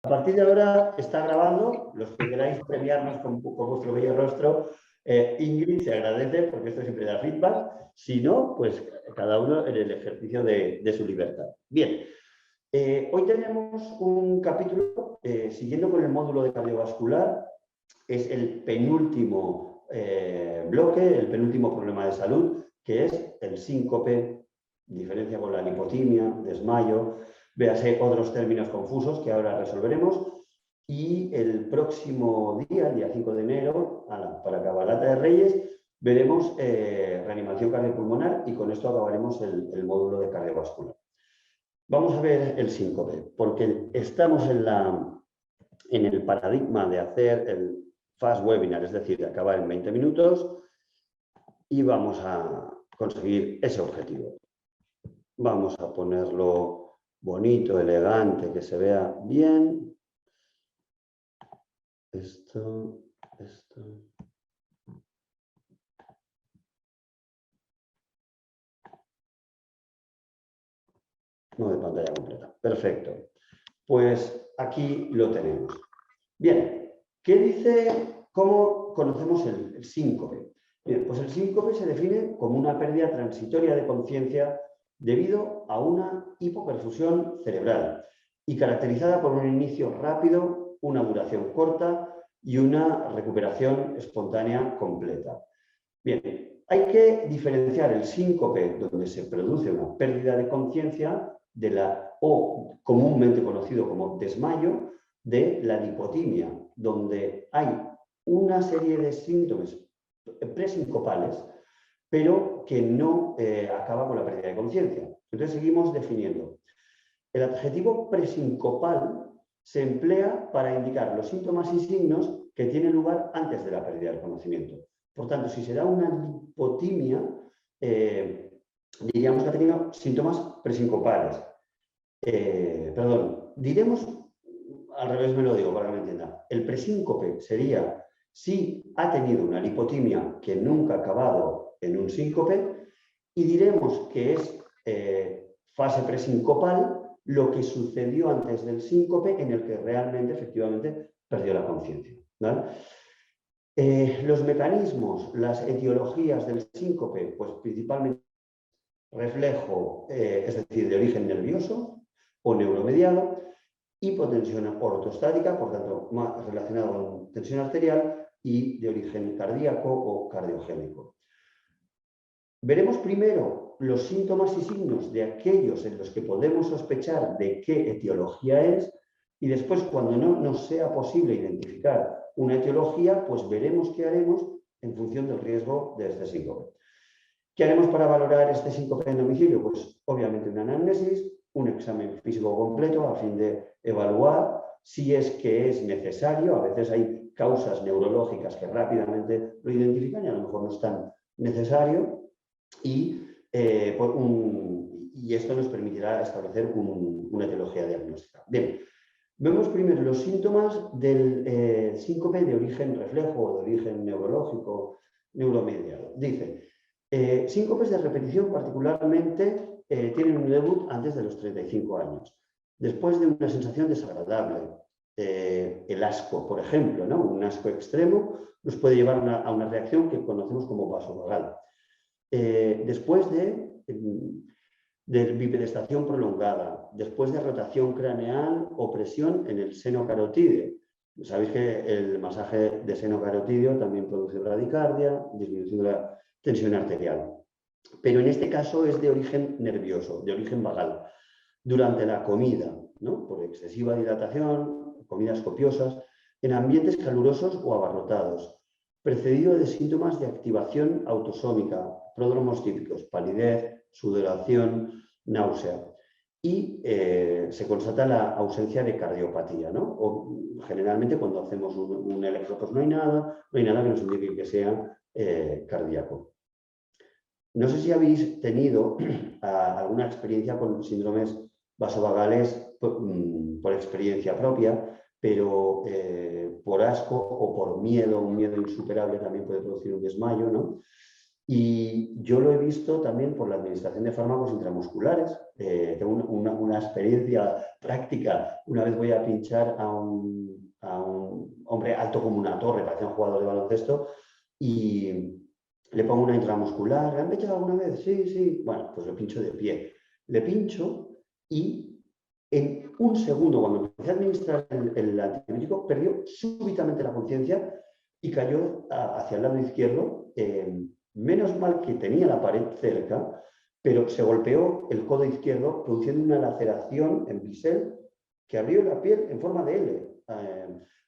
A partir de ahora está grabando, los que queráis premiarnos con vuestro bello rostro, Ingrid se agradece porque esto siempre da feedback, si no, pues cada uno en el ejercicio de su libertad. Bien, hoy tenemos un capítulo siguiendo con el módulo de cardiovascular, es el penúltimo bloque, el penúltimo problema de salud, que es el síncope, diferencia con la lipotimia, desmayo. Véase otros términos confusos que ahora resolveremos. Y el próximo día, el día 5 de enero, para Cabalgata de Reyes, veremos reanimación cardiopulmonar y con esto acabaremos el módulo de cardiovascular. Vamos a ver el síncope, porque estamos en el paradigma de hacer el fast webinar, es decir, de acabar en 20 minutos y vamos a conseguir ese objetivo. Vamos a ponerlo bonito, elegante, que se vea bien. Esto. No de pantalla completa. Perfecto. Pues aquí lo tenemos. Bien, ¿qué dice? ¿Cómo conocemos el síncope? Bien, pues el síncope se define como una pérdida transitoria de conciencia debido a una hipoperfusión cerebral y caracterizada por un inicio rápido, una duración corta y una recuperación espontánea completa. Bien, hay que diferenciar el síncope, donde se produce una pérdida de conciencia, o comúnmente conocido como desmayo, de la lipotimia, donde hay una serie de síntomas presincopales, pero que no acaba con la pérdida de conciencia. Entonces seguimos definiendo. El adjetivo presincopal se emplea para indicar los síntomas y signos que tienen lugar antes de la pérdida del conocimiento. Por tanto, si se da una lipotimia, diríamos que ha tenido síntomas presincopales. Diremos, al revés me lo digo para que me entienda, el presíncope sería si ha tenido una lipotimia que nunca ha acabado en un síncope, y diremos que es fase presincopal lo que sucedió antes del síncope en el que realmente, efectivamente, perdió la conciencia, ¿vale? Los mecanismos, las etiologías del síncope, pues principalmente reflejo, es decir, de origen nervioso o neuromediado, hipotensión ortostática, por tanto, más relacionado con tensión arterial, y de origen cardíaco o cardiogénico. Veremos primero los síntomas y signos de aquellos en los que podemos sospechar de qué etiología es, y después, cuando no nos sea posible identificar una etiología, pues veremos qué haremos en función del riesgo de este síncope. ¿Qué haremos para valorar este síncope en domicilio? Pues obviamente una anamnesis, un examen físico completo a fin de evaluar si es que es necesario. A veces hay causas neurológicas que rápidamente lo identifican y a lo mejor no es tan necesario. Y esto nos permitirá establecer una etiología diagnóstica. Bien, vemos primero los síntomas del síncope de origen reflejo o de origen neurológico, neuromediado. Dice, síncopes de repetición particularmente tienen un debut antes de los 35 años, después de una sensación desagradable. El asco, por ejemplo, ¿no? Un asco extremo nos puede llevar a una reacción que conocemos como vasovagal. Después de bipedestación prolongada, después de rotación craneal o presión en el seno carotídeo. Sabéis que el masaje de seno carotídeo también produce bradicardia, disminución de la tensión arterial. Pero en este caso es de origen nervioso, de origen vagal. Durante la comida, ¿no? Por excesiva dilatación, comidas copiosas, en ambientes calurosos o abarrotados, precedido de síntomas de activación autosómica, pródromos típicos, palidez, sudoración, náusea. Y se constata la ausencia de cardiopatía, ¿no? O generalmente cuando hacemos un electro, pues no hay nada que nos indique que sea cardíaco. No sé si habéis tenido alguna experiencia con síndromes vasovagales por experiencia propia, pero por asco o por miedo, un miedo insuperable también puede producir un desmayo, ¿no? Y yo lo he visto también por la administración de fármacos intramusculares. Tengo una experiencia práctica. Una vez voy a pinchar a un hombre alto como una torre, parecía un jugador de baloncesto, y le pongo una intramuscular. ¿Le han pinchado alguna vez? Sí, sí. Bueno, pues lo pincho de pie. Le pincho y en un segundo, cuando empecé a administrar el antibiótico, perdió súbitamente la conciencia y cayó hacia el lado izquierdo. Menos mal que tenía la pared cerca, pero se golpeó el codo izquierdo, produciendo una laceración en bisel que abrió la piel en forma de L.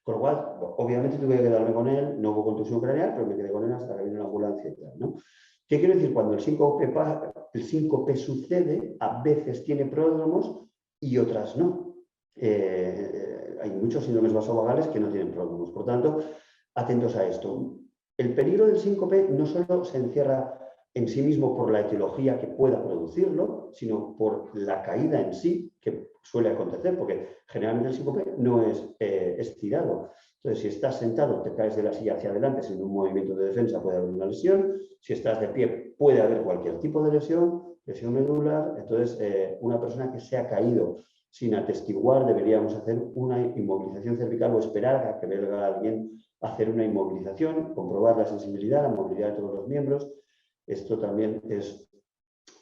Con lo cual, obviamente tuve que quedarme con él, no hubo contusión craneal, pero me quedé con él hasta que vino la ambulancia y tal, ¿no? ¿Qué quiero decir? Cuando el síncope sucede, a veces tiene pródromos y otras no. Hay muchos síndromes vasovagales que no tienen pródromos. Por tanto, atentos a esto. El peligro del síncope no solo se encierra en sí mismo por la etiología que pueda producirlo, sino por la caída en sí que suele acontecer, porque generalmente el síncope no es estirado. Entonces, si estás sentado, te caes de la silla hacia adelante sin un movimiento de defensa, puede haber una lesión. Si estás de pie, puede haber cualquier tipo de lesión medular. Entonces, una persona que se ha caído sin atestiguar, deberíamos hacer una inmovilización cervical o esperar a que venga alguien a hacer una inmovilización, comprobar la sensibilidad, la movilidad de todos los miembros. Esto también es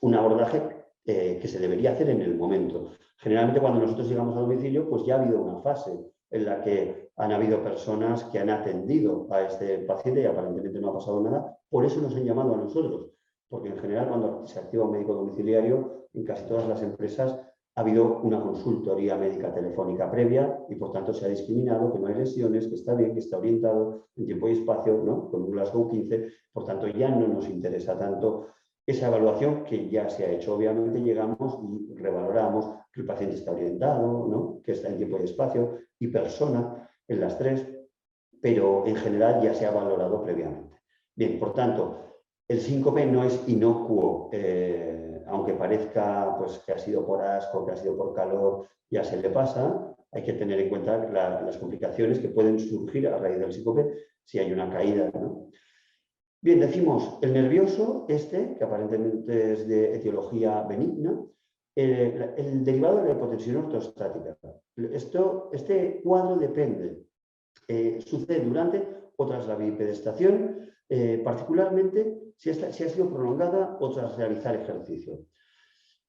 un abordaje que se debería hacer en el momento. Generalmente cuando nosotros llegamos a domicilio, pues ya ha habido una fase en la que han habido personas que han atendido a este paciente y aparentemente no ha pasado nada. Por eso nos han llamado a nosotros, porque en general cuando se activa un médico domiciliario, en casi todas las empresas ha habido una consultoría médica telefónica previa y por tanto se ha discriminado que no hay lesiones, que está bien, que está orientado en tiempo y espacio, ¿no? Con un Glasgow 15, por tanto ya no nos interesa tanto esa evaluación que ya se ha hecho. Obviamente llegamos y revaloramos que el paciente está orientado, ¿no? Que está en tiempo y espacio y persona en las tres, pero en general ya se ha valorado previamente. Bien, por tanto, el síncope no es inocuo, aunque parezca pues, que ha sido por asco, que ha sido por calor, ya se le pasa. Hay que tener en cuenta las complicaciones que pueden surgir a raíz del síncope si hay una caída, ¿no? Bien, decimos el nervioso, que aparentemente es de etiología benigna, el derivado de la hipotensión ortostática. Este cuadro depende, sucede durante o tras la bipedestación, particularmente si ha sido prolongada o tras realizar ejercicio,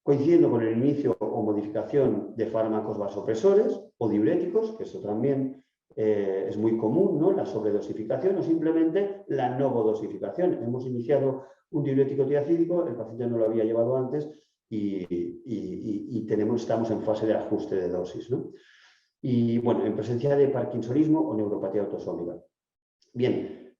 coincidiendo con el inicio o modificación de fármacos vasopresores o diuréticos, que eso también es muy común, ¿no? La sobredosificación o simplemente la novodosificación. Hemos iniciado un diurético tiacídico, el paciente no lo había llevado antes y estamos en fase de ajuste de dosis, ¿no? Y bueno, en presencia de parkinsonismo o neuropatía autosómica. Bien,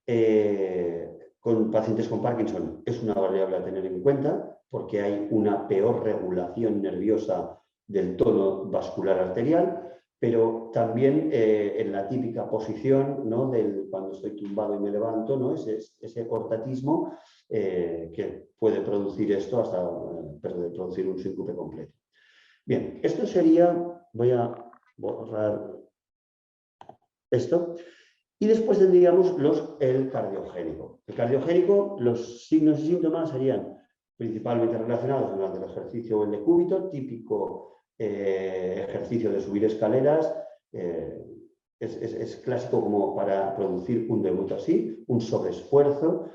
con pacientes con Parkinson es una variable a tener en cuenta porque hay una peor regulación nerviosa del tono vascular arterial, pero también en la típica posición, ¿no? Cuando estoy tumbado y me levanto, ¿no? Ese cortatismo que puede producir esto hasta producir un síncope completo. Bien, esto sería, voy a borrar esto. Y después tendríamos el cardiogénico. El cardiogénico, los signos y síntomas serían principalmente relacionados durante el ejercicio o el decúbito, típico ejercicio de subir escaleras. Es clásico como para producir un debut así, un sobreesfuerzo.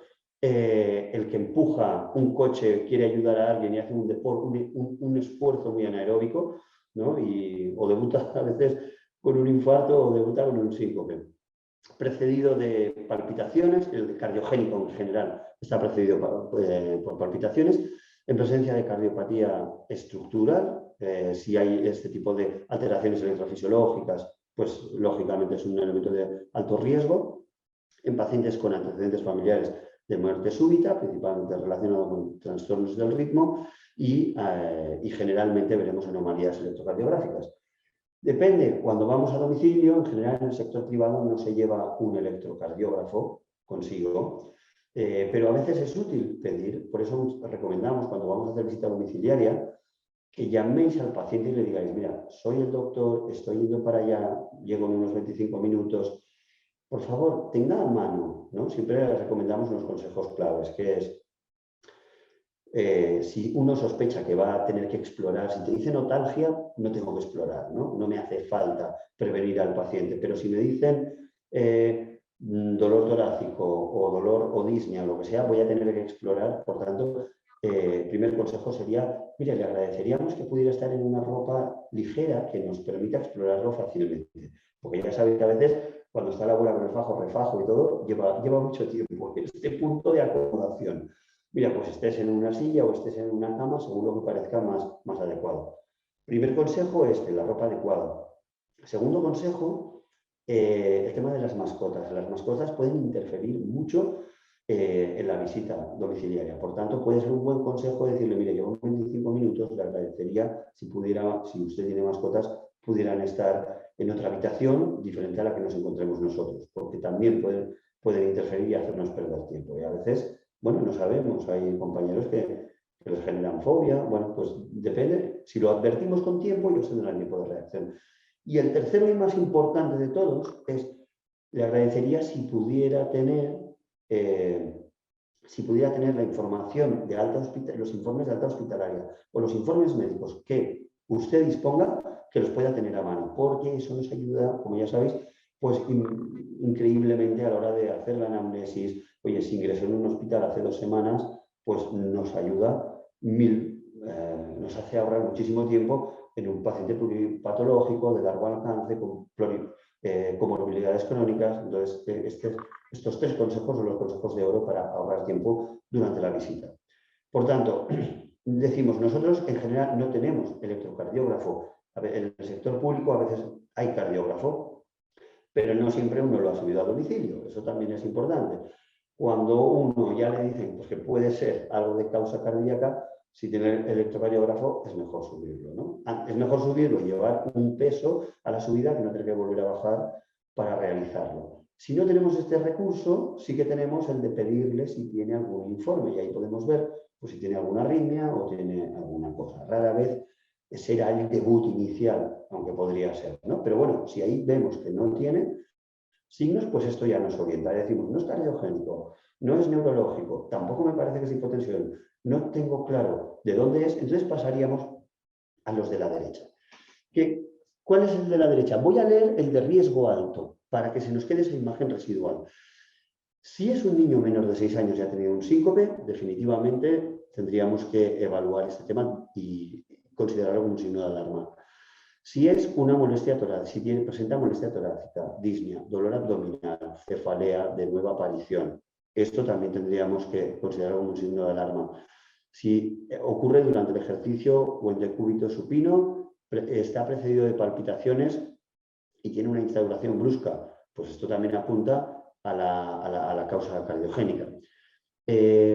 El que empuja un coche, quiere ayudar a alguien y hace un esfuerzo muy anaeróbico, ¿no? O debuta a veces con un infarto o debuta con un síncope. Precedido de palpitaciones, el cardiogénico en general está precedido por palpitaciones, en presencia de cardiopatía estructural, si hay este tipo de alteraciones electrofisiológicas, pues lógicamente es un elemento de alto riesgo, en pacientes con antecedentes familiares de muerte súbita, principalmente relacionado con trastornos del ritmo y generalmente veremos anomalías electrocardiográficas. Depende, cuando vamos a domicilio, en general en el sector privado no se lleva un electrocardiógrafo consigo, pero a veces es útil pedir, por eso recomendamos cuando vamos a hacer visita domiciliaria, que llaméis al paciente y le digáis, mira, soy el doctor, estoy yendo para allá, llego en unos 25 minutos, por favor, tenga a mano, ¿no? Siempre les recomendamos unos consejos claves, que es, Si uno sospecha que va a tener que explorar, si te dicen otalgia, no tengo que explorar, ¿no? No me hace falta prevenir al paciente, pero si me dicen dolor torácico o dolor o disnea o lo que sea, voy a tener que explorar. Por tanto, primer consejo sería, mire, le agradeceríamos que pudiera estar en una ropa ligera que nos permita explorarlo fácilmente, porque ya sabéis que a veces cuando está la abuela con el fajo, refajo y todo, lleva mucho tiempo este punto de acomodación. Mira, pues estés en una silla o estés en una cama según lo que parezca más adecuado. Primer consejo es la ropa adecuada. Segundo consejo, el tema de las mascotas. Las mascotas pueden interferir mucho en la visita domiciliaria. Por tanto, puede ser un buen consejo decirle, mire, llevo 25 minutos, le agradecería si pudiera, si usted tiene mascotas, pudieran estar en otra habitación diferente a la que nos encontremos nosotros, porque también pueden interferir y hacernos perder tiempo. Y a veces, bueno, no sabemos, hay compañeros que les generan fobia, bueno, pues depende, si lo advertimos con tiempo, ellos tendrán tiempo de reacción. Y el tercero y más importante de todos es, le agradecería si pudiera tener la información de los informes de alta hospitalaria o los informes médicos que usted disponga, que los pueda tener a mano, porque eso nos ayuda, como ya sabéis, pues increíblemente a la hora de hacer la anamnesis. Oye, si ingresó en un hospital hace 2 semanas, pues nos ayuda nos hace ahorrar muchísimo tiempo en un paciente pluripatológico de largo alcance con comorbilidades crónicas. Entonces, estos 3 consejos son los consejos de oro para ahorrar tiempo durante la visita. Por tanto, decimos, nosotros en general no tenemos electrocardiógrafo. En el sector público a veces hay cardiógrafo, pero no siempre uno lo ha subido a domicilio. Eso también es importante. Cuando uno ya le dicen pues, que puede ser algo de causa cardíaca, si tiene electrocardiógrafo es mejor subirlo, ¿no? Es mejor subirlo y llevar un peso a la subida que no tener que volver a bajar para realizarlo. Si no tenemos este recurso, sí que tenemos el de pedirle si tiene algún informe y ahí podemos ver pues, si tiene alguna arritmia o tiene alguna cosa. Rara vez será el debut inicial, aunque podría ser, ¿no? Pero bueno, si ahí vemos que no tiene signos, pues esto ya nos orienta. Decimos, no es cardiogénico, no es neurológico, tampoco me parece que es hipotensión, no tengo claro de dónde es, entonces pasaríamos a los de la derecha. ¿Cuál es el de la derecha? Voy a leer el de riesgo alto para que se nos quede esa imagen residual. Si es un niño menor de 6 años y ha tenido un síncope, definitivamente tendríamos que evaluar este tema y considerarlo como un signo de alarma. Si es una molestia torácica, si presenta molestia torácica, disnea, dolor abdominal, cefalea de nueva aparición, esto también tendríamos que considerar como un signo de alarma. Si ocurre durante el ejercicio o en decúbito supino, está precedido de palpitaciones y tiene una instauración brusca, pues esto también apunta a la causa cardiogénica.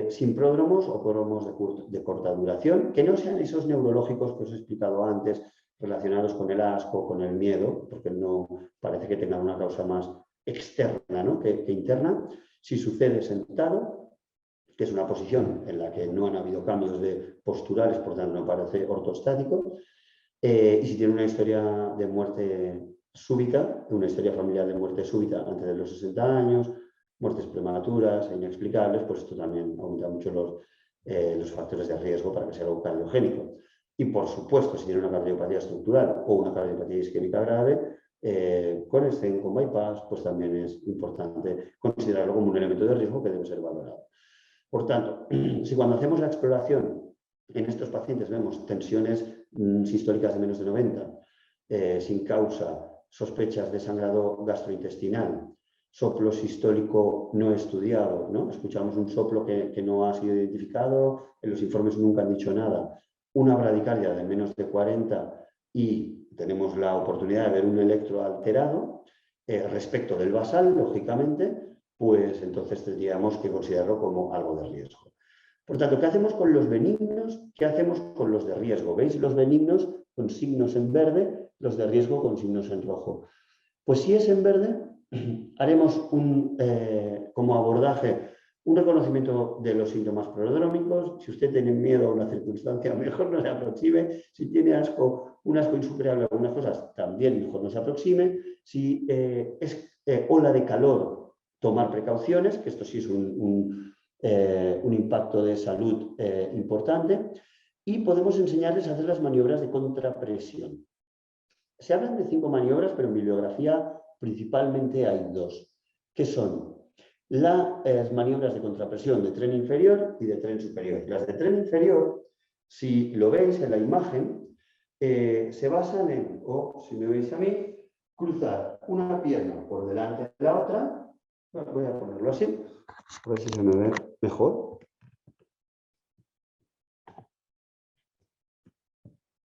Sin pródromos o pródromos de corta duración, que no sean esos neurológicos que os he explicado antes, relacionados con el asco, con el miedo, porque no parece que tengan una causa más externa, ¿no? que interna. Si sucede sentado, que es una posición en la que no han habido cambios posturales, por tanto no parece ortostático, y si tiene una historia de muerte súbita, una historia familiar de muerte súbita antes de los 60 años, muertes prematuras e inexplicables, pues esto también aumenta mucho los factores de riesgo para que sea algo cardiogénico. Y por supuesto, si tiene una cardiopatía estructural o una cardiopatía isquémica grave, con stent, con bypass, pues también es importante considerarlo como un elemento de riesgo que debe ser valorado. Por tanto, si cuando hacemos la exploración en estos pacientes vemos tensiones sistólicas de menos de 90, sin causa, sospechas de sangrado gastrointestinal, soplo sistólico no estudiado, ¿no? Escuchamos un soplo que no ha sido identificado, en los informes nunca han dicho nada, una bradicardia de menos de 40 y tenemos la oportunidad de ver un electro alterado respecto del basal, lógicamente, pues entonces tendríamos que considerarlo como algo de riesgo. Por tanto, ¿qué hacemos con los benignos? ¿Qué hacemos con los de riesgo? ¿Veis los benignos con signos en verde, los de riesgo con signos en rojo? Pues si es en verde, haremos como abordaje un reconocimiento de los síntomas prodrómicos. Si usted tiene miedo a una circunstancia, mejor no se aproxime. Si tiene asco, un asco insuperable a algunas cosas, también mejor no se aproxime. Si es ola de calor, tomar precauciones, que esto sí es un un impacto de salud importante, y podemos enseñarles a hacer las maniobras de contrapresión. Se hablan de 5 maniobras, pero en bibliografía principalmente hay 2, que son las maniobras de contrapresión de tren inferior y de tren superior. Las de tren inferior, si lo veis en la imagen, se basan en, o si me veis a mí, cruzar una pierna por delante de la otra. Voy a ponerlo así, a ver si se me ve mejor.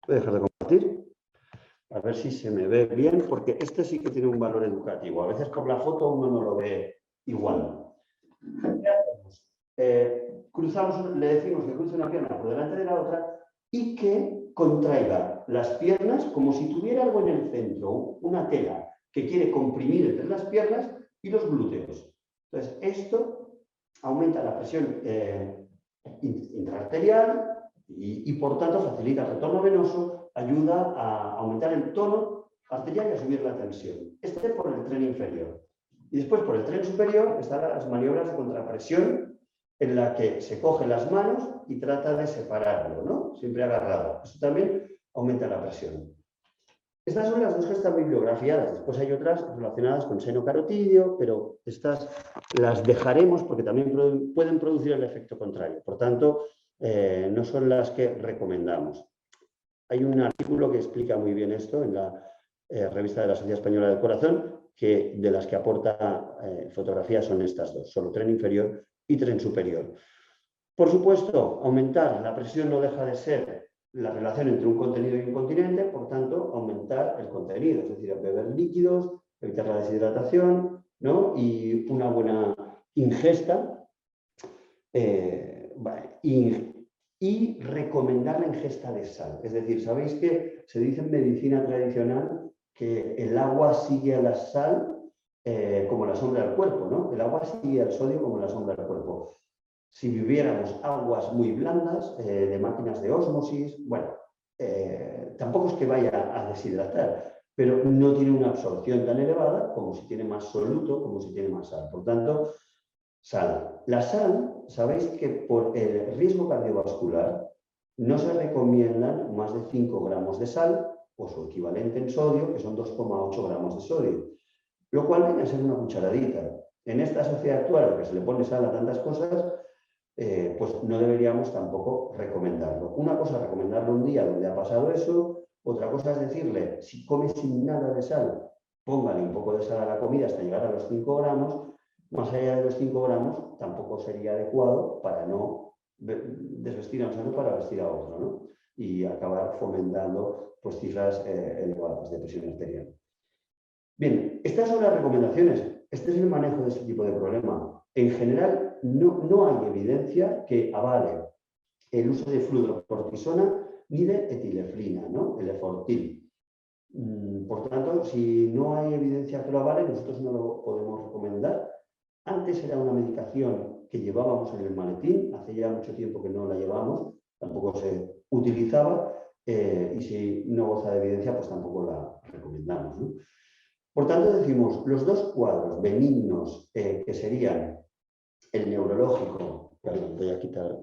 Voy a dejar de compartir. A ver si se me ve bien, porque este sí que tiene un valor educativo. A veces por la foto uno no lo ve igual. ¿Qué hacemos? Cruzamos, le decimos que cruce una pierna por delante de la otra y que contraiga las piernas como si tuviera algo en el centro, una tela que quiere comprimir entre las piernas y los glúteos. Entonces, esto aumenta la presión intraarterial y, por tanto, facilita el retorno venoso, ayuda a aumentar el tono arterial y a subir la tensión. Este por el tren inferior. Y después, por el tren superior, están las maniobras de contrapresión, en la que se cogen las manos y trata de separarlo, ¿no? Siempre agarrado. Eso también aumenta la presión. Estas son las 2 que están bibliografiadas. Después hay otras relacionadas con seno carotidio, pero estas las dejaremos porque también pueden producir el efecto contrario. Por tanto, no son las que recomendamos. Hay un artículo que explica muy bien esto en la revista de la Sociedad Española del Corazón, que de las que aporta fotografías son estas 2, solo tren inferior y tren superior. Por supuesto, aumentar la presión no deja de ser la relación entre un contenido y un continente, por tanto, aumentar el contenido, es decir, beber líquidos, evitar la deshidratación, ¿no? Y una buena ingesta y recomendar la ingesta de sal. Es decir, ¿sabéis que se dice en medicina tradicional que el agua sigue a la sal como la sombra del cuerpo, ¿no? El agua sigue al sodio como la sombra del cuerpo. Si viviéramos aguas muy blandas, de máquinas de ósmosis, bueno, tampoco es que vaya a deshidratar, pero no tiene una absorción tan elevada como si tiene más soluto, como si tiene más sal. Por tanto, sal. La sal, sabéis que por el riesgo cardiovascular no se recomiendan más de 5 gramos de sal o su equivalente en sodio, que son 2,8 gramos de sodio, lo cual viene a ser una cucharadita. En esta sociedad actual, que se le pone sal a tantas cosas, pues no deberíamos tampoco recomendarlo. Una cosa es recomendarlo un día donde ha pasado eso, otra cosa es decirle, si come sin nada de sal, póngale un poco de sal a la comida hasta llegar a los 5 gramos, más allá de los 5 gramos tampoco sería adecuado para no desvestir a un santo para vestir a otro, ¿no? Y acabar fomentando pues, cifras elevadas de presión arterial. Bien, estas son las recomendaciones. Este es el manejo de este tipo de problema. En general, no hay evidencia que avale el uso de fludrocortisona ni de etilefrina, ¿no? El efortil. Por tanto, si no hay evidencia que lo avale, nosotros no lo podemos recomendar. Antes era una medicación que llevábamos en el maletín, hace ya mucho tiempo que no la llevamos, tampoco se utilizaba, y si no goza de evidencia, pues tampoco la recomendamos, ¿no? Por tanto, decimos, los 2 cuadros benignos que serían el neurológico, perdón, voy a quitar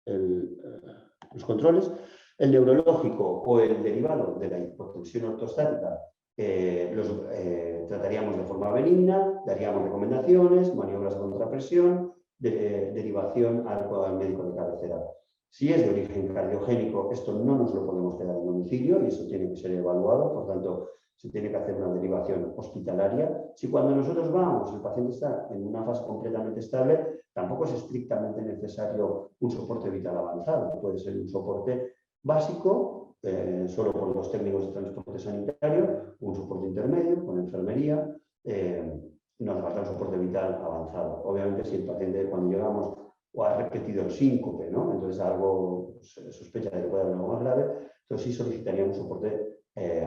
los controles, el neurológico o el derivado de la hipotensión ortostática, los trataríamos de forma benigna, daríamos recomendaciones, maniobras de contrapresión, derivación al médico de cabecera. Si es de origen cardiogénico, esto no nos lo podemos quedar en domicilio y eso tiene que ser evaluado, por tanto, se tiene que hacer una derivación hospitalaria. Si cuando nosotros vamos, el paciente está en una fase completamente estable, tampoco es estrictamente necesario un soporte vital avanzado. Puede ser un soporte básico, solo por los técnicos de transporte sanitario, un soporte intermedio con enfermería, no hace falta un soporte vital avanzado. Obviamente, si el paciente cuando llegamos o ha repetido el síncope, ¿no? Entonces algo se sospecha de que puede haber algo más grave, entonces sí solicitaría un soporte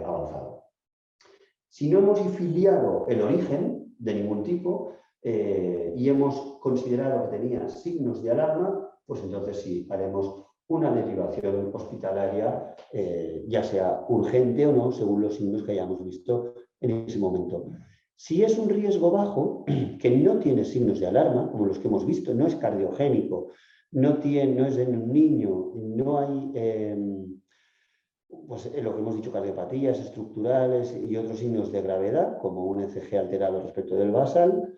avanzado. Si no hemos filiado el origen de ningún tipo y hemos considerado que tenía signos de alarma, pues entonces sí haremos una derivación hospitalaria, ya sea urgente o no, según los signos que hayamos visto en ese momento. Si es un riesgo bajo, que no tiene signos de alarma, como los que hemos visto, no es cardiogénico, no es en un niño, no hay pues, lo que hemos dicho, cardiopatías estructurales y otros signos de gravedad, como un ECG alterado respecto del basal,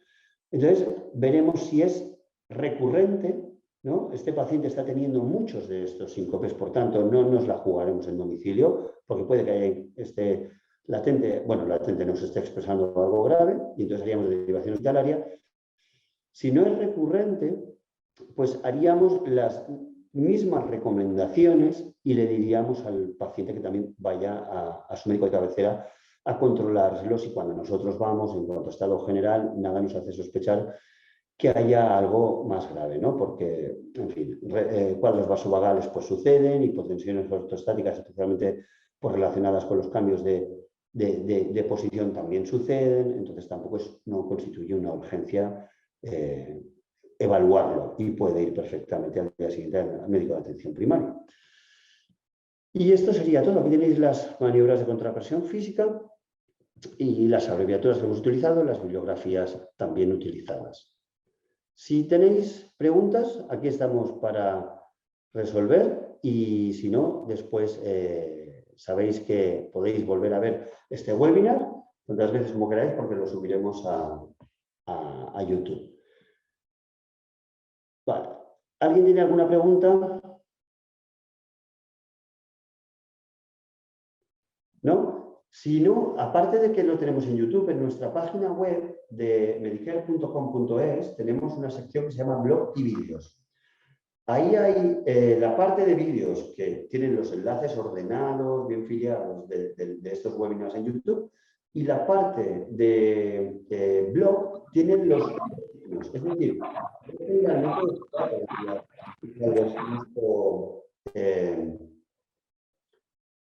entonces veremos si es recurrente, ¿no? Este paciente está teniendo muchos de estos síncopes, por tanto, no nos la jugaremos en domicilio, porque puede que haya este latente, bueno, latente nos esté expresando algo grave, y entonces haríamos derivación hospitalaria. Si no es recurrente, pues haríamos las mismas recomendaciones y le diríamos al paciente que también vaya a su médico de cabecera a controlárselos, y cuando nosotros vamos, en cuanto a estado general, nada nos hace sospechar que haya algo más grave, ¿no? Porque, en fin, cuadros vasovagales pues suceden, hipotensiones ortostáticas, especialmente pues, relacionadas con los cambios de posición, también suceden, entonces tampoco no constituye una urgencia evaluarlo, y puede ir perfectamente al día siguiente al médico de atención primaria. Y esto sería todo. Aquí tenéis las maniobras de contrapresión física y las abreviaturas que hemos utilizado, las bibliografías también utilizadas. Si tenéis preguntas, aquí estamos para resolver, y si no, después sabéis que podéis volver a ver este webinar tantas veces como queráis, porque lo subiremos a YouTube. Vale. ¿Alguien tiene alguna pregunta? ¿No? Si no, aparte de que lo tenemos en YouTube, en nuestra página web de medicare.com.es tenemos una sección que se llama Blog y Vídeos. Ahí hay la parte de vídeos que tienen los enlaces ordenados, bien filiados de estos webinars en YouTube, y la parte de blog tienen los artículos. Es decir,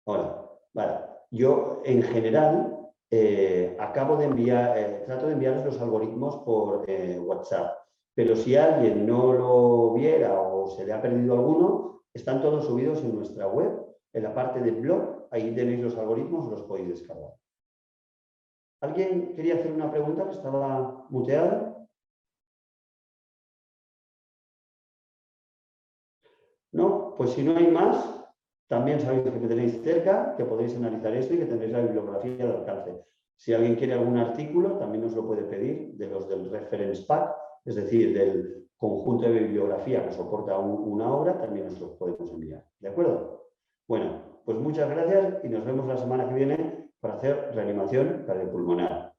ahora, vale. Yo en general acabo de enviar, trato de enviaros los algoritmos por WhatsApp. Pero si alguien no lo viera o se le ha perdido alguno, están todos subidos en nuestra web, en la parte de blog, ahí tenéis los algoritmos, los podéis descargar. ¿Alguien quería hacer una pregunta que estaba muteada? ¿No? Pues si no hay más, también sabéis que me tenéis cerca, que podéis analizar esto y que tendréis la bibliografía de alcance. Si alguien quiere algún artículo, también nos lo puede pedir, de los del Reference Pack, es decir, del conjunto de bibliografía que soporta una obra, también nos lo podemos enviar. ¿De acuerdo? Bueno, pues muchas gracias y nos vemos la semana que viene para hacer reanimación cardiopulmonar.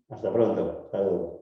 Hasta pronto. Hasta luego.